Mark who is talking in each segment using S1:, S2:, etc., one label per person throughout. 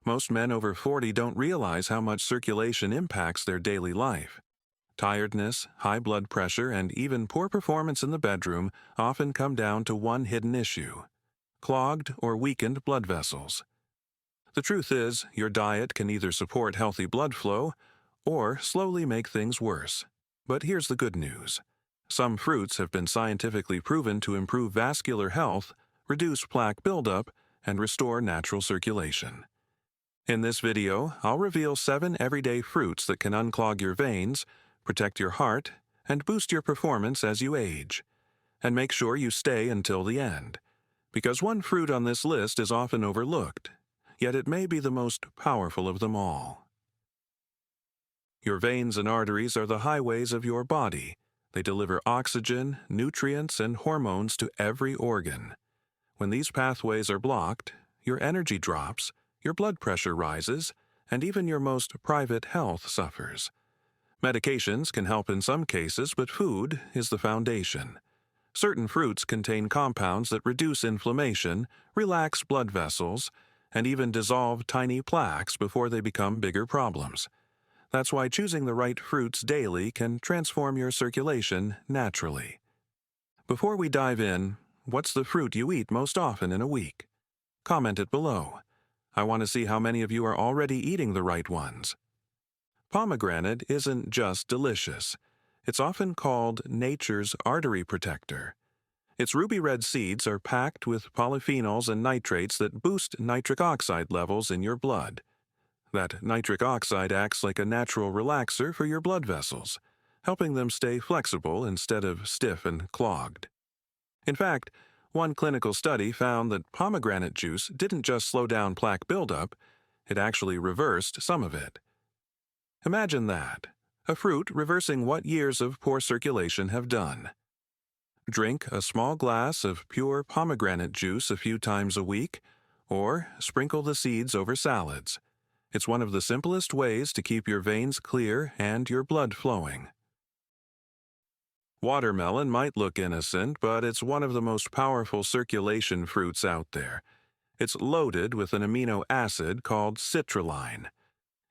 S1: Most men over 40 don't realize how much circulation impacts their daily life. Tiredness, high blood pressure, and even poor performance in the bedroom often come down to one hidden issue: clogged or weakened blood vessels. The truth is, your diet can either support healthy blood flow or slowly make things worse. But here's the good news. Some fruits have been scientifically proven to improve vascular health, reduce plaque buildup, and restore natural circulation. In this video, I'll reveal 7 everyday fruits that can unclog your veins, protect your heart, and boost your performance as you age. And make sure you stay until the end, because one fruit on this list is often overlooked, yet it may be the most powerful of them all. Your veins and arteries are the highways of your body. They deliver oxygen, nutrients, and hormones to every organ. When these pathways are blocked, your energy drops, your blood pressure rises, and even your most private health suffers. Medications can help in some cases, but food is the foundation. Certain fruits contain compounds that reduce inflammation, relax blood vessels, and even dissolve tiny plaques before they become bigger problems. That's why choosing the right fruits daily can transform your circulation naturally. Before we dive in, what's the fruit you eat most often in a week? Comment it below. I want to see how many of you are already eating the right ones. Pomegranate isn't just delicious. It's often called nature's artery protector. Its ruby red seeds are packed with polyphenols and nitrates that boost nitric oxide levels in your blood. That nitric oxide acts like a natural relaxer for your blood vessels, helping them stay flexible instead of stiff and clogged. In fact, one clinical study found that pomegranate juice didn't just slow down plaque buildup, it actually reversed some of it. Imagine that, a fruit reversing what years of poor circulation have done. Drink a small glass of pure pomegranate juice a few times a week, or sprinkle the seeds over salads. It's one of the simplest ways to keep your veins clear and your blood flowing. Watermelon might look innocent, but it's one of the most powerful circulation fruits out there. It's loaded with an amino acid called citrulline.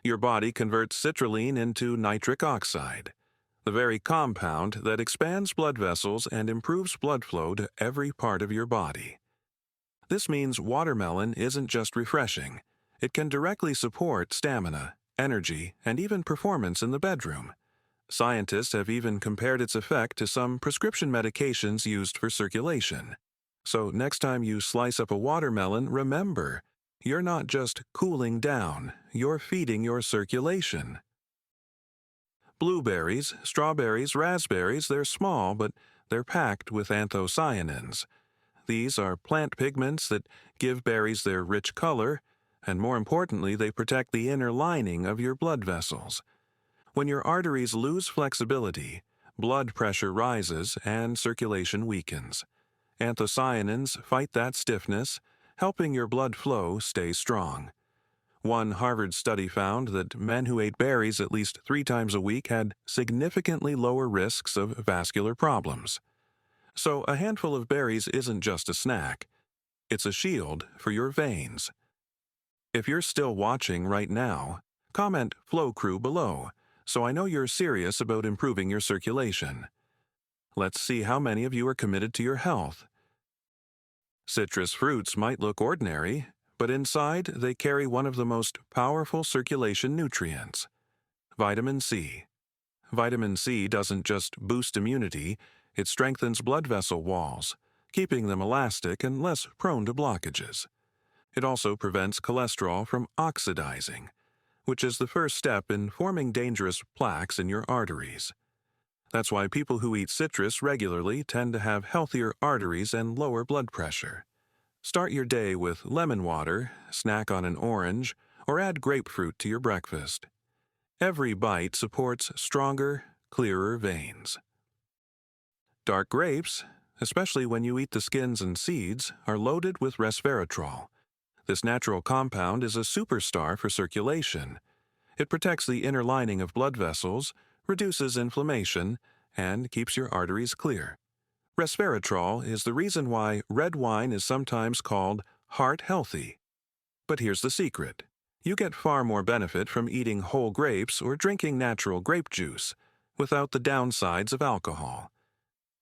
S1: Your body converts citrulline into nitric oxide, the very compound that expands blood vessels and improves blood flow to every part of your body. This means watermelon isn't just refreshing. It can directly support stamina, energy, and even performance in the bedroom. Scientists have even compared its effect to some prescription medications used for circulation. So next time you slice up a watermelon, remember, you're not just cooling down, you're feeding your circulation. Blueberries, strawberries, raspberries, they're small, but they're packed with anthocyanins. These are plant pigments that give berries their rich color, and more importantly, they protect the inner lining of your blood vessels. When your arteries lose flexibility, blood pressure rises and circulation weakens. Anthocyanins fight that stiffness, helping your blood flow stay strong. One Harvard study found that men who ate berries at least 3 times a week had significantly lower risks of vascular problems. So a handful of berries isn't just a snack. It's a shield for your veins. If you're still watching right now, comment Flow Crew below, so I know you're serious about improving your circulation. Let's see how many of you are committed to your health. Citrus fruits might look ordinary, but inside they carry one of the most powerful circulation nutrients: vitamin C. Vitamin C doesn't just boost immunity, it strengthens blood vessel walls, keeping them elastic and less prone to blockages. It also prevents cholesterol from oxidizing, which is the first step in forming dangerous plaques in your arteries. That's why people who eat citrus regularly tend to have healthier arteries and lower blood pressure. Start your day with lemon water, snack on an orange, or add grapefruit to your breakfast. Every bite supports stronger, clearer veins. Dark grapes, especially when you eat the skins and seeds, are loaded with resveratrol. This natural compound is a superstar for circulation. It protects the inner lining of blood vessels, reduces inflammation, and keeps your arteries clear. Resveratrol is the reason why red wine is sometimes called heart healthy. But here's the secret. You get far more benefit from eating whole grapes or drinking natural grape juice, without the downsides of alcohol.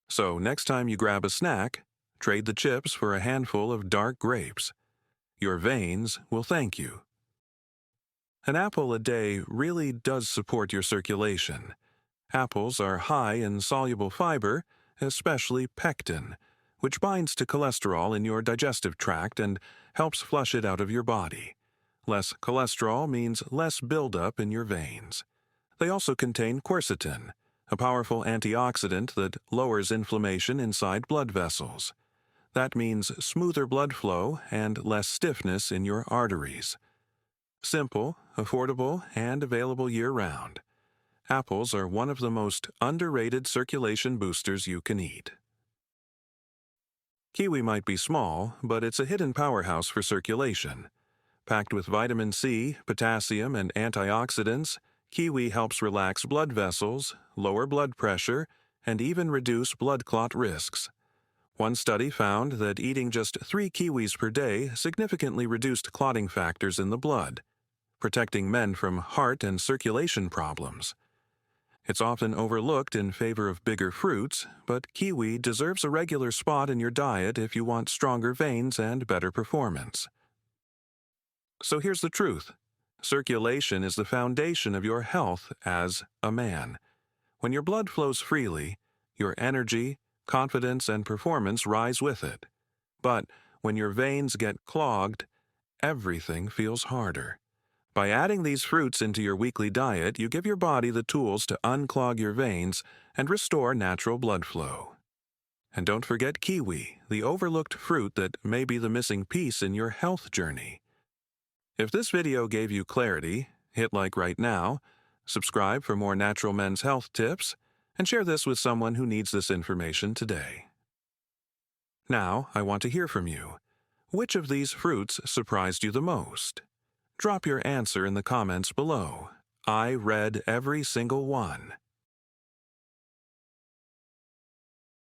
S1: So next time you grab a snack, trade the chips for a handful of dark grapes. Your veins will thank you. An apple a day really does support your circulation. Apples are high in soluble fiber, especially pectin, which binds to cholesterol in your digestive tract and helps flush it out of your body. Less cholesterol means less buildup in your veins. They also contain quercetin, a powerful antioxidant that lowers inflammation inside blood vessels. That means smoother blood flow and less stiffness in your arteries. Simple, affordable, and available year-round. Apples are one of the most underrated circulation boosters you can eat. Kiwi might be small, but it's a hidden powerhouse for circulation. Packed with vitamin C, potassium, and antioxidants, kiwi helps relax blood vessels, lower blood pressure, and even reduce blood clot risks. One study found that eating just 3 kiwis per day significantly reduced clotting factors in the blood, protecting men from heart and circulation problems. It's often overlooked in favor of bigger fruits, but kiwi deserves a regular spot in your diet if you want stronger veins and better performance. So here's the truth. Circulation is the foundation of your health as a man. When your blood flows freely, your energy, confidence, and performance rise with it. But when your veins get clogged, everything feels harder. By adding these fruits into your weekly diet, you give your body the tools to unclog your veins and restore natural blood flow. And don't forget kiwi, the overlooked fruit that may be the missing piece in your health journey. If this video gave you clarity, hit like right now, subscribe for more natural men's health tips, and share this with someone who needs this information today. Now, I want to hear from you. Which of these fruits surprised you the most? Drop your answer in the comments below. I read every single one.